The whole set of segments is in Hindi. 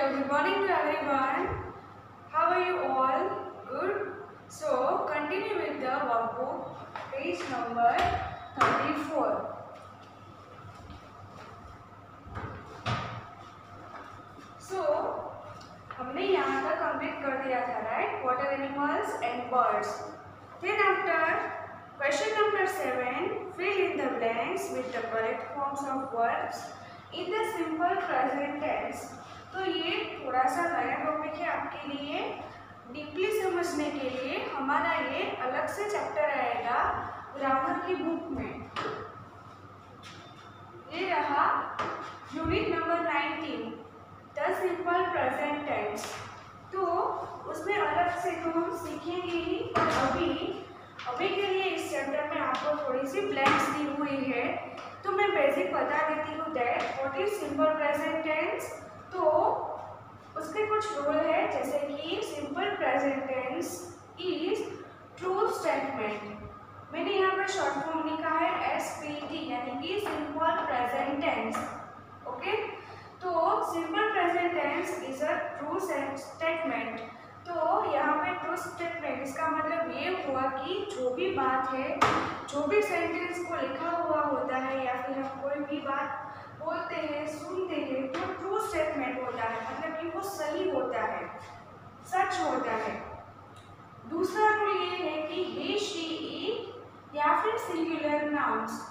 good morning to everyone. How are you all? Good. So, continue with the workbook, page number 34. So, हमने यहाँ तक कंप्लीट कर दिया था, right? Water animals and birds. Then after question number 7, fill in the blanks with the correct forms of verbs in the simple present tense. तो ये थोड़ा सा नया टॉपिक है आपके लिए, डीपली समझने के लिए हमारा ये अलग से चैप्टर आएगा ग्रामर की बुक में। ये रहा unit number 19, the simple present tense. तो उसमें अलग से तो हम सीखेंगे ही, पर अभी के लिए इस चैप्टर में आपको थोड़ी सी ब्लैंक्स दी हुई है। तो मैं बेसिक बता देती हूँ that what is simple present tense. तो उसके कुछ रूल है, जैसे कि simple present tense is true statement. मैंने यहाँ पर शॉर्ट फॉर्म लिखा है SPT, यानी कि सिंपल प्रेजेंट टेंस। ओके, तो simple present tense is a true statement. तो यहाँ पे ट्रू स्टेटमेंट इसका मतलब ये हुआ कि जो भी बात है, जो भी सेंटेंस को लिखा हुआ होता है या फिर हम कोई भी बात बोलते हैं, सुनते हैं, तो ट्रू स्टेटमेंट होता है, मतलब कि वो सही होता है, सच होता है। दूसरा रूल ये है कि he, she, it या फिर सिंगुलर नाउन्स,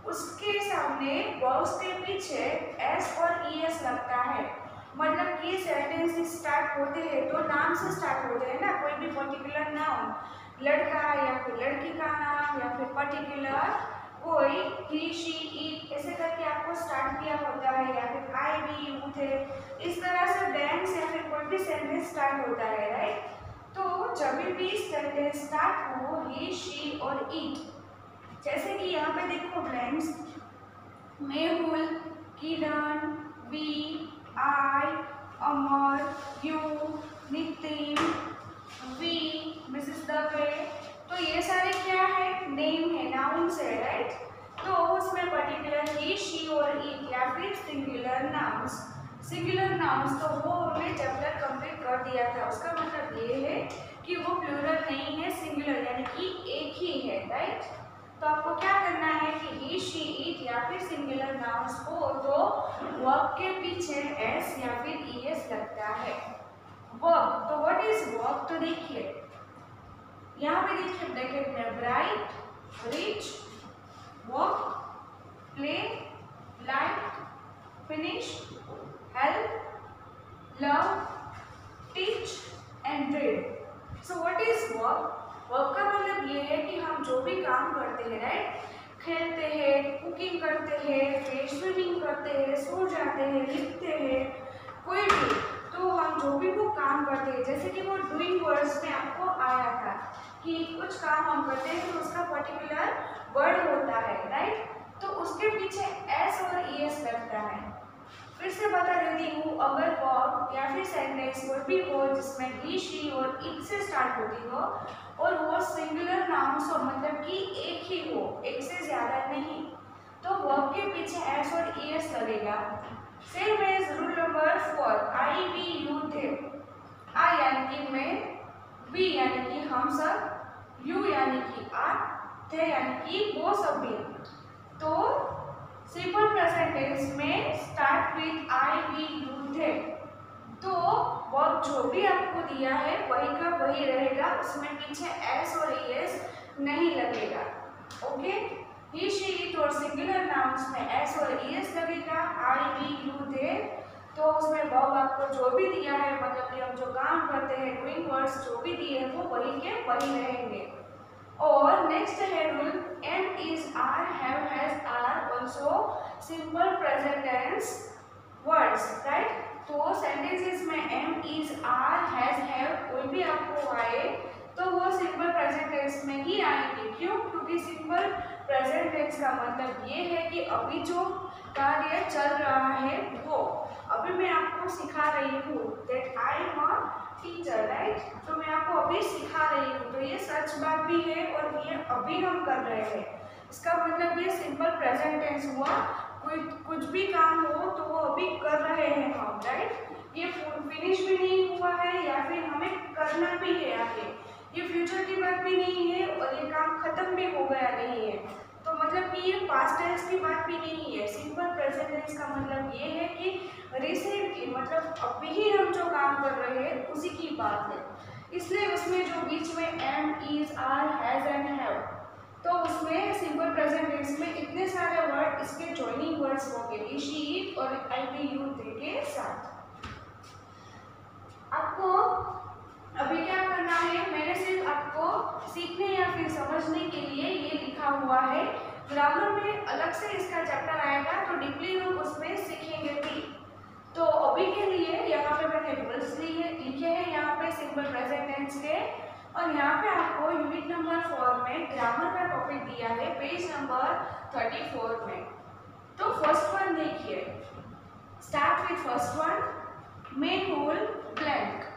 उसके सामने वर्ब्स के पीछे s और es लगता है। मतलब कि सेंटेंस स्टार्ट होते हैं तो नाम से स्टार्ट होते हैं ना, कोई भी पर्टिकुलर नाउन, लड़का या फिर लड़की का नाम या फिर पर्टिकुलर कोई he, she, it ऐसे करके आपको स्टार्ट किया होता है, या फिर I, we, you थे, इस तरह से ब्लैंक्स या फिर कोई भी सेंटेंस स्टार्ट होता है, राइट। तो जब भी सेंटेंस स्टार्ट हो he, she और it, जैसे कि यहाँ पे देखो blanks, Mehul, Kiran, we, I, Amar, you, Nitin, we, Mrs Dave, तो ये सारे क्या है, नेम है, नाउन्स है, राइट। तो उसमें पर्टिकुलर he, she और it या फिर सिंगुलर नाउन्स। सिंगुलर नाउन्स तो वो हमने चैप्टर कंप्लीट कर दिया था, उसका मतलब ये है कि वो प्लूरल नहीं है, सिंगुलर यानी कि एक ही है, राइट। तो आपको क्या करना है कि he, she, it या फिर सिंगुलर नाउन्स हो तो वर्ब के पीछे s या फिर es लगता है। वर्ब, तो व्हाट इज वर्ब, तो देखिए यहाँ पे देखिए ब्रैकेट में bright, rich, work, play, like, finish, help, love, teach and read. So what is verb? Work का मतलब ये है कि हम जो भी काम करते हैं, राइट, खेलते हैं, कुकिंग करते हैं, फिर स्विमिंग करते हैं, सो जाते हैं, लिखते हैं, कोई भी, तो हम जो भी वो काम करते हैं, जैसे कि वो डूइंग वर्ड्स में आपको आया था कि कुछ काम हम करते हैं तो उसका पर्टिकुलर वर्ड होता है, राइट, तो उसके पीछे s और es लगता है। फिर से बता देती हूँ, अगर वर्ब या फिर सेंटेंस कोई भी हो जिसमें he, she और it से स्टार्ट होती हो और वो सिंगुलर नाउन्स हो, मतलब कि एक ही हो, एक से ज्यादा नहीं, तो वर्ब के पीछे s और es लगेगा। Same as rule number 4, I, we, you थे। I यानी कि मैं, we यानी कि हम सब, you यानी कि आप, थे यानी कि वो सभी। तो सिंपल प्रेजेंट टेंस में start with I, we, you थे। तो वर्ब जो भी आपको दिया है वही का वही रहेगा, उसमें पीछे s और es नहीं लगेगा। ओके, he, she, it और सिंगुलर नाउन्स में s और es लगेगा। I, we, you थे, तो उसमें वर्ब आपको जो भी दिया है, मतलब कि हम जो काम करते हैं, डूइंग वर्ड्स जो भी दिए हैं वो वही के वही रहेंगे। और नेक्स्ट है rule, am, is, are, have, has, are also simple present tense words, right. तो सेंटेंसेस में am, is, are, has, have कोई भी आपको आए तो वो सिंपल प्रेजेंट टेंस में ही आएंगे। क्यों? क्योंकि सिंपल प्रेजेंट टेंस का मतलब ये है कि अभी जो कार्य चल रहा है वो अभी मैं आपको सिखा रही हूँ, that I am a teacher, right. तो मैं आपको अभी सिखा रही हूँ, तो ये सच बात भी है और ये अभी हम कर रहे हैं, इसका मतलब ये सिंपल प्रेजेंट टेंस हुआ। कुछ भी काम हो तो वो अभी कर रहे हैं हम, राइट। ये फिनिश भी नहीं हुआ है या फिर हमें करना भी है आगे, ये फ्यूचर की बात भी नहीं है और ये काम खत्म भी हो गया नहीं है, तो मतलब कि ये पास्ट टेंस की बात भी नहीं है। सिंपल प्रेजेंट टेंस का मतलब ये है कि रिसेंटली मतलब अभी ही हम जो काम कर रहे हैं उसी की बात है, इसलिए उसमें जो बीच में am, is, are, has and have, तो उसमें सिंपल प्रेजेंट टेंस में इतने सारे वर्ड इसके जॉइनिंग वर्ड्स होंगे, ही, शी, इट और आई, वी, यू, दे के साथ। आपको अभी क्या करना है, मैंने सिर्फ आपको सीखने या फिर समझने के लिए ये लिखा हुआ है। ग्रामर में अलग से इसका चैप्टर आएगा तो डीपली हम उसमें सीखेंगे भी। तो अभी के लिए यहाँ पे मैंने रूल्स लिखे हैं, यहाँ पे सिंपल प्रेजेंट टेंस के, और यहाँ पे आपको यूनिट नंबर 4 में ग्रामर का टॉपिक दिया है पेज नंबर 34 में। तो फर्स्ट वन देखिए, start with first one, Mehul blank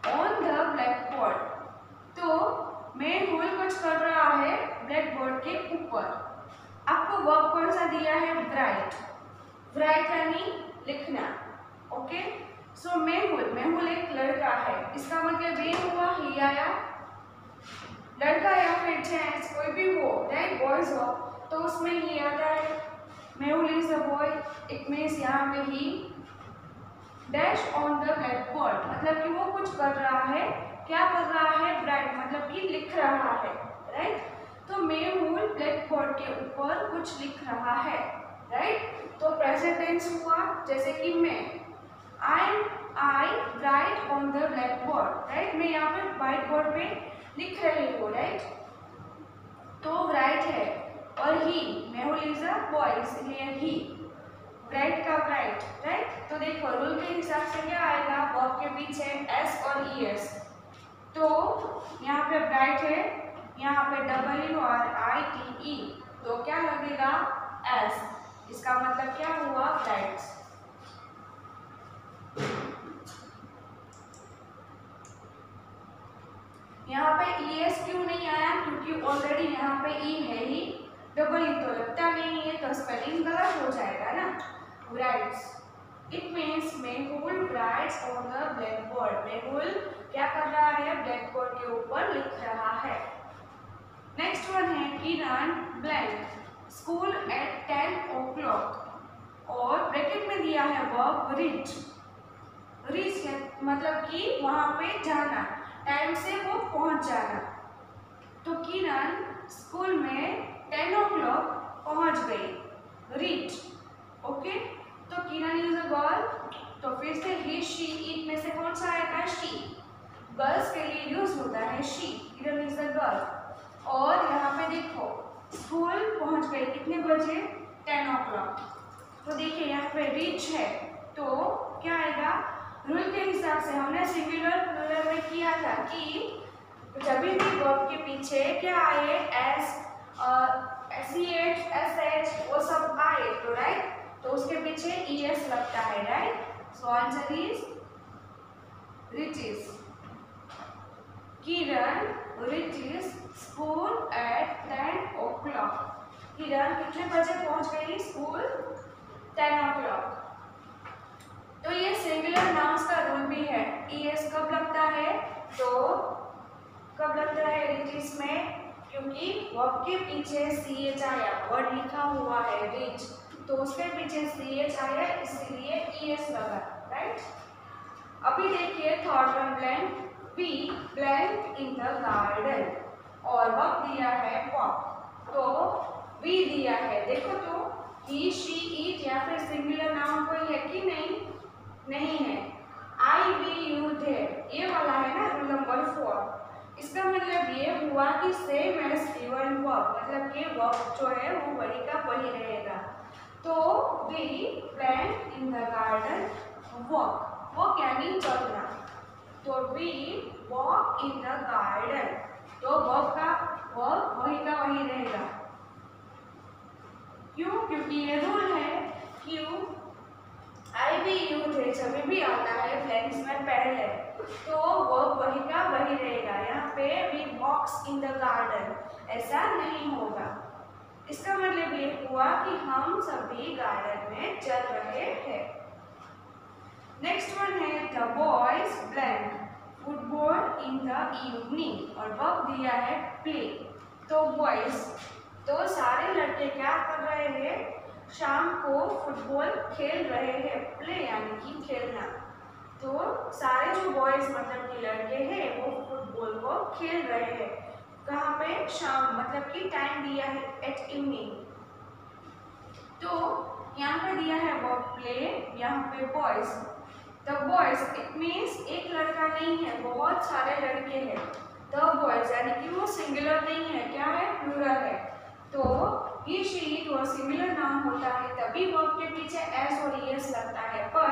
on the black board. तो मेहुल कुछ कर रहा है ब्लैक बोर्ड के ऊपर। आपको वर्ब कौन सा दिया है, राइट, राइट यानी लिखना, ओके। सो मेहुल एक लड़का है, इसका मतलब ये हुआ ही आया, लड़का या फिर जेंट्स कोई भी हो, राइट, बॉयज हो तो उसमें ही आता है। Mehul is a boy, it means यहाँ पे ही dash on the black board, मतलब कि वो कुछ कर रहा है, क्या कर रहा है, राइट मतलब कि लिख रहा है, राइट। तो मेहुल ब्लैक बोर्ड के ऊपर कुछ लिख रहा है, राइट। तो प्रेजेंट टेंस हुआ, जैसे कि मैं, I write on the blackboard, right, मैं यहाँ पे व्हाइट बोर्ड पे लिख रही हूँ, राइट, तो राइट है। और ही, मेहुल इज अ बॉय इसलिए ही, राइट का राइट, राइट। तो देखो रूल के हिसाब से क्या आएगा, वर्ब के पीछे एस और ई एस, तो यहाँ पे राइट है, यहाँ पे WRITE, तो क्या लगेगा, एस, इसका मतलब क्या हुआ, राइट। यहाँ पे ES क्यों नहीं आया, क्योंकि ऑलरेडी यहाँ पे ई है ही, डबल ई तो लगता नहीं है, तो स्पेलिंग गलत हो जाएगा ना, rights, it means Mehul rights on the black board, Mehul क्या कर रहा है, ब्लैक बोर्ड के ऊपर लिख रहा है। नेक्स्ट वन है किरण ब्लैंक स्कूल एट 10 o'clock, और ब्रैकेट में दिया है वर्ब रीच, रीच मतलब कि वहां पे जाना, टाइम से वो पहुंच जाना। तो किरण स्कूल में 10 o'clock पहुंच गई, रीच, ओके। तो किरण इज अ गर्ल, तो फिर से ही, शी, इट में से कौन सा आएगा, शी, गर्ल्स के लिए यूज होता है she, Kiran is a girl. और यहाँ पे देखो स्कूल पहुंच गई कितने बजे, 10 o'clock, तो देखिए यहाँ पे रीच है, तो क्या आएगा, रूल के हिसाब से हमने सिंगुलर प्लूरल में किया था कि जब भी वर्ब के पीछे क्या आए, एस, SH, SH वो सब आए, तो राइट, तो उसके पीछे ES लगता है, right. So answer is reaches, Kiran reaches school at 10 o'clock, Kiran कितने बजे पहुंच गई स्कूल, 10 o'clock। तो ये सिंगुलर नाउन्स का रूल भी है, ES कब लगता है, तो कब लगता है रिचेस में, क्योंकि वर्ब के पीछे CH आया, वर्ड लिखा हुआ है रिच, तो उसके पीछे CH आया इसलिए ES लगा, राइट। अभी देखिए third one, blank, B blank in the garden, और वर्ब दिया है वॉक, तो बी दिया है, देखो तो ही, शी, इट या फिर सिंगुलर नाउन कोई है कि नहीं, नहीं है, आई, वी, यू, दे, ये वाला है ना रूल नंबर 4। इसका मतलब ये हुआ कि सेम एज गिवन वर्ब, मतलब कि वर्ब जो है वो वही का वही रहेगा। तो we plant in the garden walk, walk यानी चलना, तो we walk in the garden, तो वर्ब का वर्ब वही का वही रहेगा। क्यों, क्योंकि ये रूल है, क्यों, आई, वी, यू, दे जब भी आता है ब्लैंक्स में पहले, तो वर्ब वही का वही रहेगा। यहाँ पे we walks in the garden ऐसा नहीं होगा। इसका मतलब ये हुआ कि हम सभी गार्डन में चल रहे हैं। नेक्स्ट वन है the boys blank football in the evening और वर्ब दिया है प्ले। तो बॉयज, तो सारे लड़के क्या कर रहे हैं, शाम को फुटबॉल खेल रहे हैं, प्ले यानी कि खेलना। तो सारे जो बॉयज मतलब कि लड़के हैं वो फुटबॉल को खेल रहे हैं। कहाँ पे, शाम, मतलब कि टाइम दिया है एट इवनिंग। तो यहाँ पे दिया है वर्ब प्ले, यहाँ पे boys. The boys it means एक लड़का नहीं है, बहुत सारे लड़के हैं। द बॉयज यानी कि वो सिंगुलर नहीं है, क्या है, प्लूरल है। तो ही शी इट वो सिंगुलर नाम होता है तभी वर्ब के पीछे एस और ईएस लगता है। पर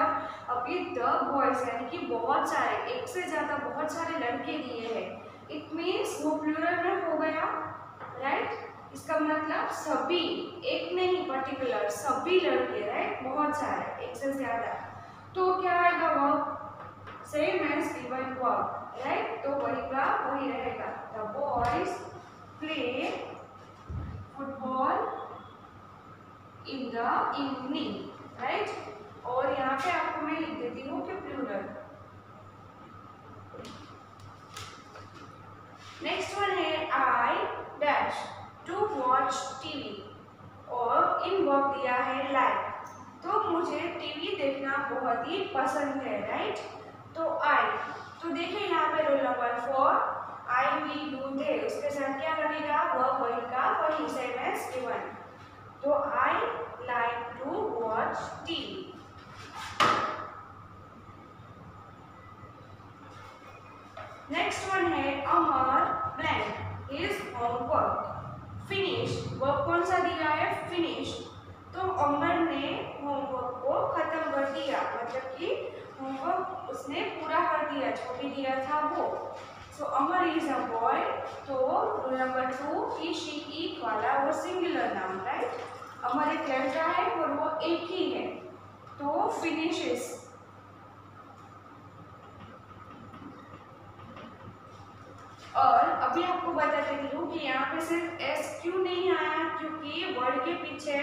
अभी द बॉयज यानी कि बहुत सारे, एक से ज्यादा बहुत सारे लड़के दिए हैं, इट मीन्स वो प्लूरल में हो गया, राइट। इसका मतलब सभी, एक नहीं पर्टिकुलर, सभी लड़के, राइट, बहुत सारे, एक से ज्यादा। तो क्या आएगा verb, same as given verb, right. तो वही का वही रहेगा, the boys play football in the evening, right. और यहाँ पे आपको मैं लिख देती हूँ कि प्लूरल। नेक्स्ट वन है I dash to watch TV और इन वर्ब दिया है लाइक। तो मुझे टीवी देखना बहुत ही पसंद है, राइट। तो आई, तो देखिए यहाँ पे rule number 4 I we do they, उसके साथ क्या लगेगा, वर्ब वही का वही, सेम एज गिवन। तो I like to watch TV. Next one है Amar blank his homework finish. Verb कौन सा दिया है, फिनिश। तो अमर ने होमवर्क को खत्म कर दिया, मतलब कि होमवर्क उसने पूरा कर दिया, जो भी दिया था वो। सो अमर इज अ बॉय। तो rule number 2 he she it वाला वो सिंगुलर नाम, राइट। अमर एक लड़का है और वो एक ही है, तो फिनिशेस। और अभी आपको बता देती हूँ कि यहाँ पे सिर्फ एस क्यों नहीं आया, क्योंकि वर्ड के पीछे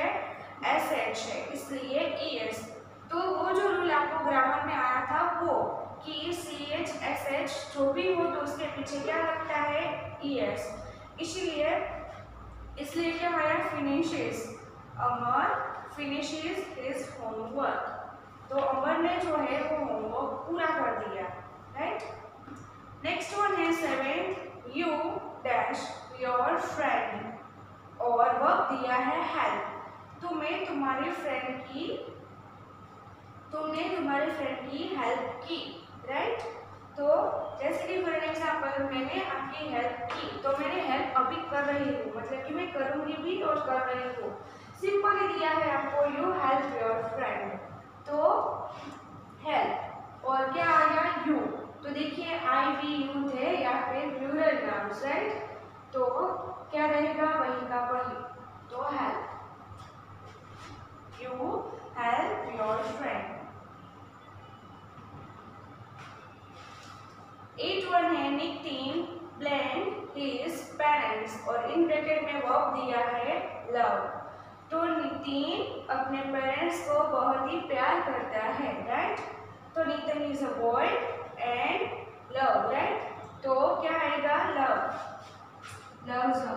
एस एच है, इसलिए ई एस। तो वो जो रूल आपको ग्रामर में आया था वो कि सी एच एस एच जो भी हो तो उसके पीछे क्या लगता है, ई एस। इसलिए क्या आया, फिनिशेस। अमर फिनिशेस हिज होमवर्क। तो अमर ने जो है वो होमवर्क पूरा कर दिया, राइट। नेक्स्ट वन है 7 यू डैश योर फ्रेंड और वर्ब दिया है हेल्प। तुमने तुम्हारे फ्रेंड की हेल्प की, राइट। तो जैसे कि फॉर एग्जांपल मैंने आपकी हेल्प की, तो मैंने हेल्प अभी कर रही हूँ, मतलब कि मैं करूँगी भी और कर रही हूँ। सिंपल ही दिया है आपको, यू हेल्प योर फ्रेंड, तो हेल्प और क्या आ गया, यू। तो देखिए आई वी यू थे या फिर प्लूरल नाउन्स, राइट। तो क्या रहेगा, वही का वही, तो help, you help your friend. 8 one है नितिन ब्लेंड हिज पेरेंट्स और इन ब्रैकेट में वर्ब दिया है लव। तो नितिन अपने पेरेंट्स को बहुत ही प्यार करता है, राइट। तो Nitin is a boy and love, right. तो क्या आएगा, love, loves her,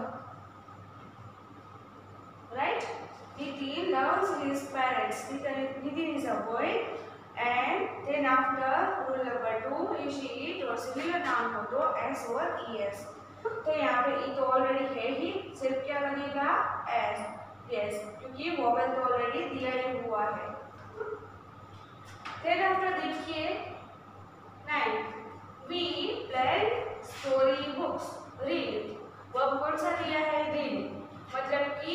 right. Nitin loves his parents. Nitin is a boy and then after rule number 2 he she it और सिंगुलर नाम हो तो s और es। तो यहाँ पे e तो ऑलरेडी है ही, सिर्फ क्या लगेगा, s, yes, क्योंकि वोवेल तो ऑलरेडी दिया ही हुआ है। then after देखिए 9 we play story books read। Verb कौन सा दिया है, रीड। मतलब कि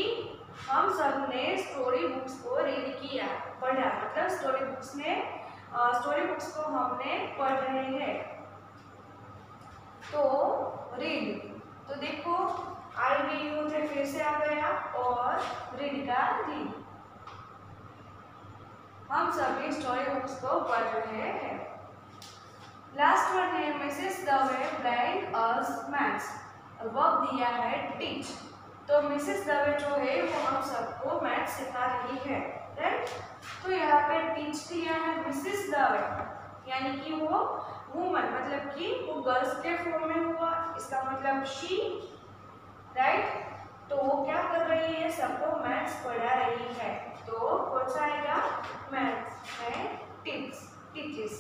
हम सब ने स्टोरी बुक्स को रीड किया, पढ़ा, मतलब स्टोरी बुक्स को हमने पढ़ रहे हैं, तो रीड। तो देखो आई वी यू थे फिर से आ गया और रीड का रीड। हम सभी स्टोरी बुक्स को पढ़ रहे हैं। लास्ट वन है मिसेस दवे ब्लैंक अस मैथ्स। वर्ब दिया है टीच। तो मिसेस दवे जो है वो हम सबको मैथ्स सिखा रही है। राइट। तो यहाँ पे टीच दिया है मिसेस दवे, यानी कि वो वुमन, मतलब कि वो गर्ल्स के फॉर्म में हुआ, इसका मतलब शी, राइट। तो वो क्या कर रही है, सबको मैथ्स पढ़ा रही है। तो कौन सा आएगा, मैथ्स में teaches,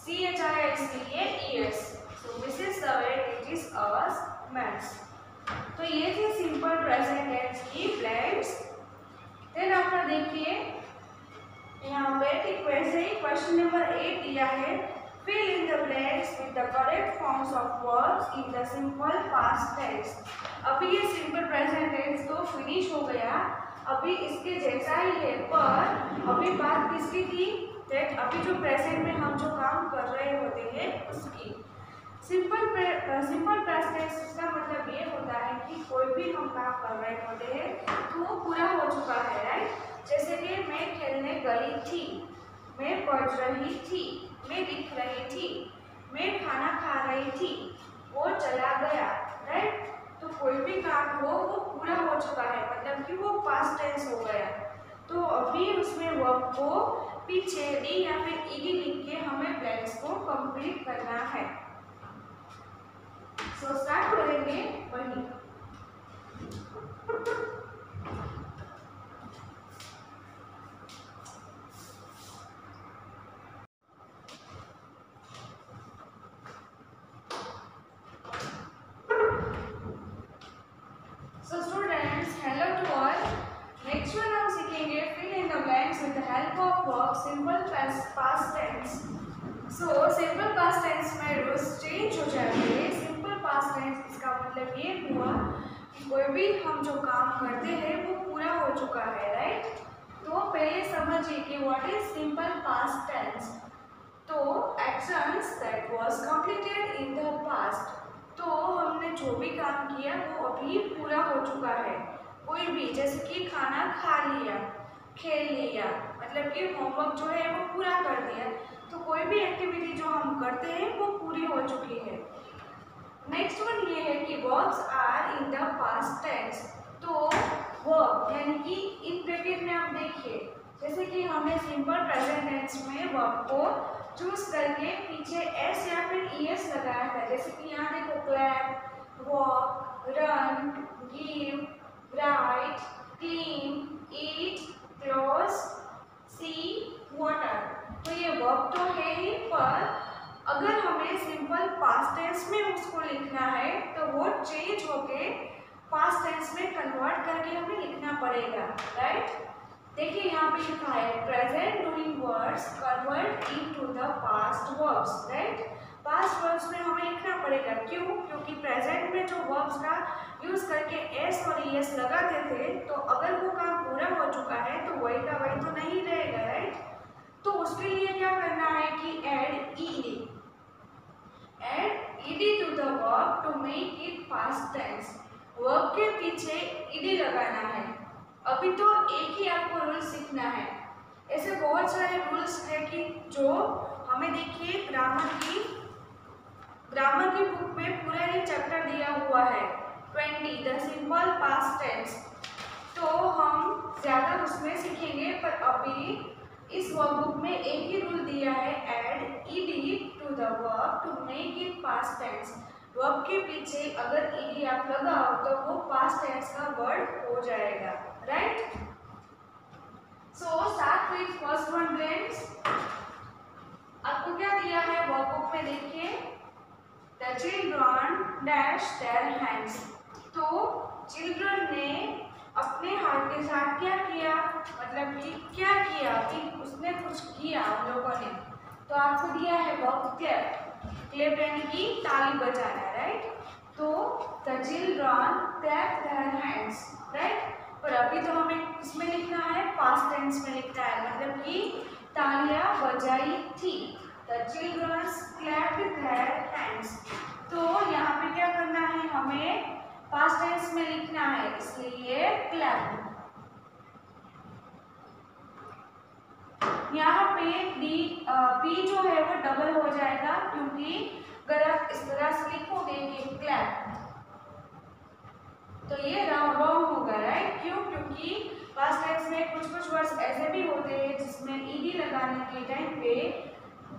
CHIS, so Mrs Dave teaches us maths. तो ये थे सिंपल प्रेजेंट टेंस की ब्लैंक्स। देन आफ्टर देखिए यहाँ पे ठीक वैसे ही क्वेश्चन नंबर 8 दिया है, fill in the blanks with the correct forms of verbs in the simple past tense। अभी ये सिंपल प्रेजेंट टेंस तो फिनिश हो गया, अभी इसके जैसा ही है, पर अभी बात किसकी थी, दैट अभी जो प्रेजेंट में हम जो काम कर रहे होते हैं उसकी। सिंपल प्रेजेंट टेंस का मतलब ये होता है कि कोई भी हम काम कर रहे होते हैं तो वो पूरा हो चुका है, राइट। जैसे कि मैं खेलने गई थी, मैं पढ़ रही थी, मैं लिख रही थी, मैं खाना खा रही थी, वो चला गया, राइट। तो कोई भी काम हो वो पूरा हो चुका है, मतलब कि वो पास्ट टेंस हो गया। तो अभी उसमें वर्ब को पीछे डी या फिर ईडी लिख के हमें ब्लैंक्स को कंप्लीट करना है। सो स्टार्ट करेंगे वही। So students, hello to all. Next one हम सीखेंगे fill in the blanks with the help of verb simple past tense. So simple past tense में रूल्स चेंज हो जाएंगे। सिंपल पास्ट टेंस इसका मतलब ये हुआ कि कोई भी हम जो काम करते हैं वो पूरा हो चुका है, राइट। तो पहले समझिए कि what is simple past tense. तो actions that was completed in the past, तो हमने जो भी काम किया वो अभी पूरा हो चुका है। कोई भी, जैसे कि खाना खा लिया, खेल लिया, मतलब कि होमवर्क जो है वो पूरा कर दिया। तो कोई भी एक्टिविटी जो हम करते हैं वो पूरी हो चुकी है। नेक्स्ट वन ये है कि verbs are in the past tense. तो वर्ब यानी कि इन ब्रैकेट में आप देखिए, जैसे कि हमने सिंपल प्रेजेंट टेंस में वर्ब को चूज करके पीछे एस या फिर ईएस लगाया था। जैसे कि यहाँ देखो, clap, walk, run, give, write, clean, eat, close, see, water. तो ये वर्ब तो है ही, पर अगर हमें सिंपल पास्ट टेंस में उसको लिखना है तो वो चेंज होके पास्ट टेंस में कन्वर्ट करके हमें लिखना पड़ेगा, राइट। देखिए यहाँ पे लिखा है present doing words convert into the past verbs, right. Past verbs में हमें लिखना पड़ेगा, क्यों? क्योंकि प्रेजेंट में जो वर्ब्स का यूज करके एस और ईएस लगाते थे, तो अगर वो काम पूरा हो चुका है तो वही का वही तो नहीं रहेगा, राइट। तो उसके लिए क्या करना है कि add ED to the verb to make it past tense. Verb के पीछे ईडी लगाना है। अभी तो एक ही आपको रूल सीखना है, ऐसे बहुत सारे रूल्स है कि जो हमें देखिए ग्रामर की बुक में पूरा ये चैप्टर दिया हुआ है 20 द सिंपल पास्ट टेंस। तो हम ज़्यादा उसमें सीखेंगे, पर अभी इस वर्कबुक में एक ही रूल दिया है, add ED to the verb to make it past tense. Verb के पीछे अगर ईडी आप लगाओ तो वो पास्ट टेंस का वर्ड हो जाएगा, right. So start with first one blanks. आपको क्या दिया है वर्कबुक में, देखिए the children dash their hands. तो चिल्ड्रन ने अपने हाथ के साथ क्या किया, मतलब कि क्या किया कि उसने कुछ किया उन लोगों ने। तो आपको दिया है वर्ब क्लैप, क्लैप यानी कि ताली बजाना, राइट। तो the children clap their hands, right. पर अभी तो हमें इसमें लिखना है, पास्ट टेंस में लिखना है, मतलब कि तालियां बजाई थी। The children clapped their hands. तो यहाँ पे क्या करना है, हमें पास्ट टेंस में लिखना है, इसलिए क्लैप। यहाँ पे पी जो है वो डबल हो जाएगा, क्योंकि अगर आप इस तरह से लिखोगे कि क्लैप तो ये रॉन्ग होगा, राइट। क्यों? क्योंकि क्योंकि पास्ट टेंस में कुछ कुछ वर्ड्स ऐसे भी होते हैं जिसमें ईडी लगाने के टाइम पे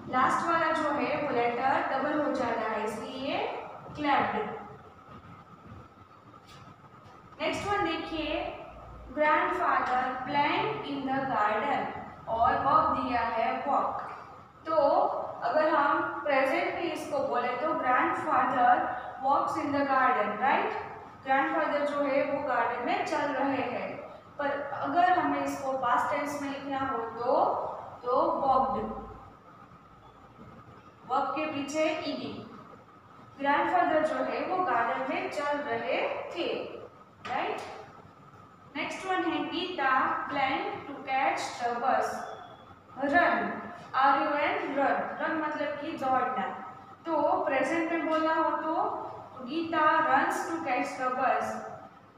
लास्ट वाला जो है वो लेटर डबल हो जाता है, इसलिए क्लैप्ड। नेक्स्ट वन देखिए, grandfather plant in the garden, और वर्ब दिया है वॉक। तो अगर हम प्रेजेंट में इसको बोले तो grandfather walks in the garden, right. Grandfather जो है वो गार्डन में चल रहे हैं। पर अगर हमें इसको पास्ट टेंस में लिखना हो तो वॉक्ड, वर्ब के पीछे ईडी। ग्रैंडफादर जो है वो गार्डन में चल रहे थे, राइट। नेक्स्ट वन है, Geeta plan to catch the bus, run, RUN, run. Run मतलब कि दौड़ना। तो प्रेजेंट में बोलना हो तो Geeta runs to catch the bus,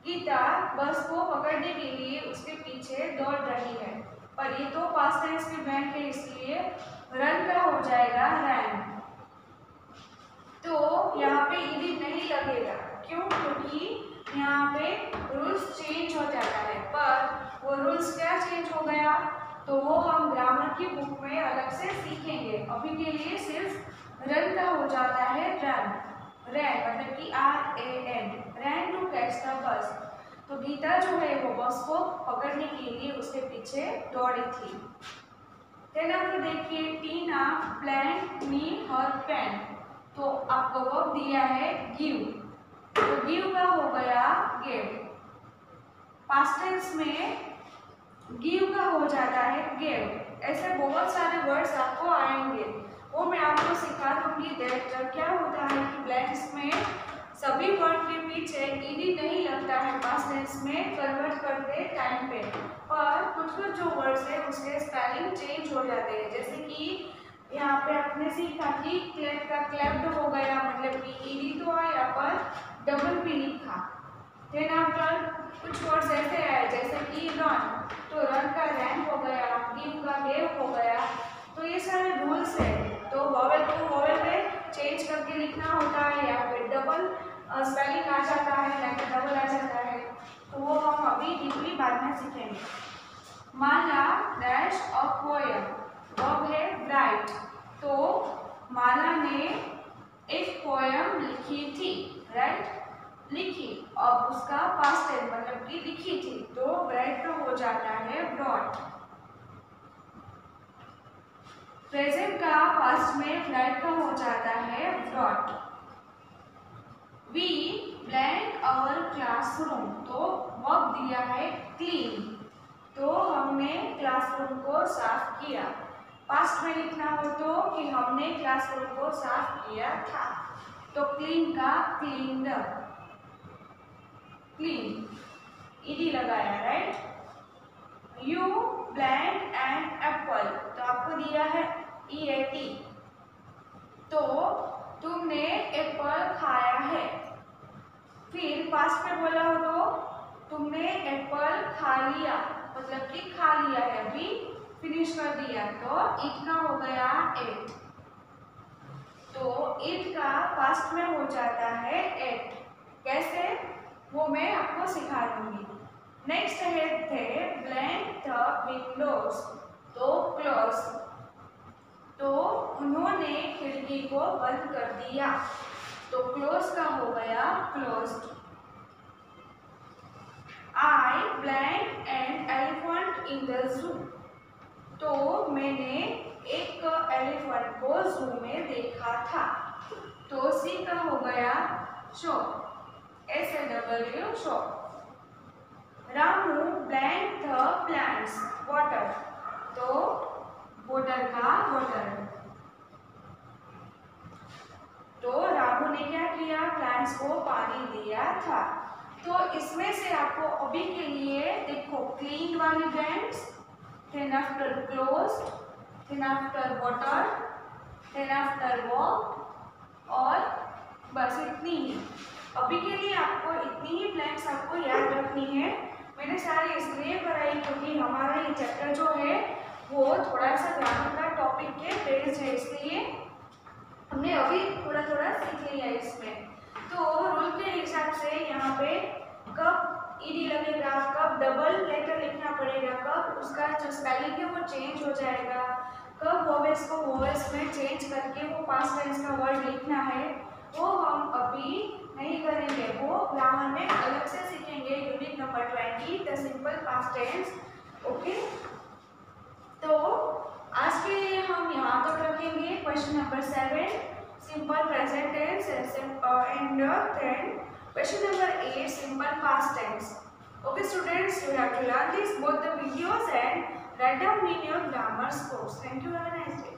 Geeta बस को पकड़ने के लिए उसके पीछे दौड़ रही है। पर ये तो पास्ट टेंस में बैंक है, इसलिए रन का हो जाएगा रैन। तो यहाँ पे ईडी नहीं लगेगा, क्यों? क्योंकि यहाँ पे रूल्स चेंज हो जाता है। पर वो रूल्स क्या चेंज हो गया तो वो हम ग्रामर की बुक में अलग से सीखेंगे। अभी के लिए सिर्फ रन का हो जाता है रन, रैन मतलब कि RAN, ran to catch the bus. तो गीता जो है वो बस को पकड़ने के लिए उसके पीछे दौड़ी थी। देन आपको देखिए, टीना प्लांट मी हर पेन, तो आपको वर्ब दिया है गिव, तो गिव का हो गया गिव। पास्ट टेंस में गिव का हो जाता है गिव। ऐसे बहुत सारे वर्ड्स आपको आएंगे, वो मैं आपको सिखा दूंगी। जब क्या होता है कि ब्लैंक्स में सभी वर्ड के पीछे ईडी नहीं लगता है पास्ट टेंस में कन्वर्ट करते टाइम पे, पर कुछ कुछ जो वर्ड्स है उसके स्पेलिंग चेंज हो जाते हैं। जैसे कि यहाँ पे आपने सीखा कि क्लैप का क्लैप्ड हो गया, मतलब कि ईडी तो आया पर डबल पी लिखा। देन आफ्टर कुछ वर्ड्स ऐसे आए जैसे कि रन, तो रन का रैन हो गया, गिव का गेव हो गया। तो ये सारे रूल्स है। तो वॉवेल को वॉवेल में चेंज करके लिखना होता है, या फिर डबल स्पेलिंग आ जाता है, या फिर डबल आ जाता है। तो वो हम अभी डीपली बाद में सीखेंगे। माला डैश अ पोएम, वर्ब है राइट। तो माला ने एक पोएम लिखी थी, राइट, लिखी। अब उसका पास्ट टेंस मतलब कि लिखी थी, तो राइट का हो जाता है ब्रॉट। प्रेजेंट का पास्ट में राइट का हो जाता है brought. We blank our classroom, तो वर्ब दिया है क्लीन, तो हमने क्लासरूम को साफ किया। पास्ट में लिखना हो तो कि हमने क्लासरूम को साफ किया था, तो क्लीन का क्लीन्ड, क्लीन ईडी लगाया, right. You plant an apple, तो आपको दिया है EAT, तो तुमने एप्पल खाया है। फिर पास्ट में बोला हो तो तुमने एप्पल खा लिया, मतलब कि खा लिया है, अभी फिनिश कर दिया, तो इट का हो गया एट। तो इट का पास्ट में हो जाता है एट। कैसे, वो मैं आपको सिखा दूंगी। नेक्स्ट है थे ब्लैंक द विंडोज, तो क्लोज, तो उन्होंने खिड़की को बंद कर दिया, तो क्लोज का हो गया closed. I blank an elephant in the zoo, तो मैंने एक एलिफेंट को जू में देखा था, तो सी का हो गया show, SAW show. Ramu blank the plants water, तो वाटर का वाटर, तो रामू ने क्या किया, प्लांट्स को पानी दिया था। तो इसमें से आपको अभी के लिए देखो क्लीन वाली blanks, then after closed, then after water, then after walk, और बस इतनी ही। अभी के लिए आपको इतनी ही ब्लैंक्स आपको याद रखनी है। मैंने सारी इसलिए कराई क्योंकि हमारा ये चैप्टर जो है वो थोड़ा सा ग्रामर का टॉपिक के बेस्ड है, इसलिए हमने अभी थोड़ा थोड़ा सीख लिया इसमें। तो रूल के हिसाब से यहाँ पे कब ईडी लगेगा, कब डबल लेटर लिखना पड़ेगा, कब उसका जो स्पेलिंग है वो चेंज हो जाएगा, कब वोवेल्स को वोवेल्स में चेंज करके वो पास्ट टेंस का वर्ड लिखना है, वो हम अभी नहीं करेंगे, वो ग्रामर में अलग से सीखेंगे। Unit number 20 the simple past tense. Okay, तो आज के लिए हम यहाँ तक रखेंगे। Question number 7 simple present tense and then question number 8 simple past tense. Okay students, you have to learn this both the videos and write down in your grammar course. Thank you, have a nice day.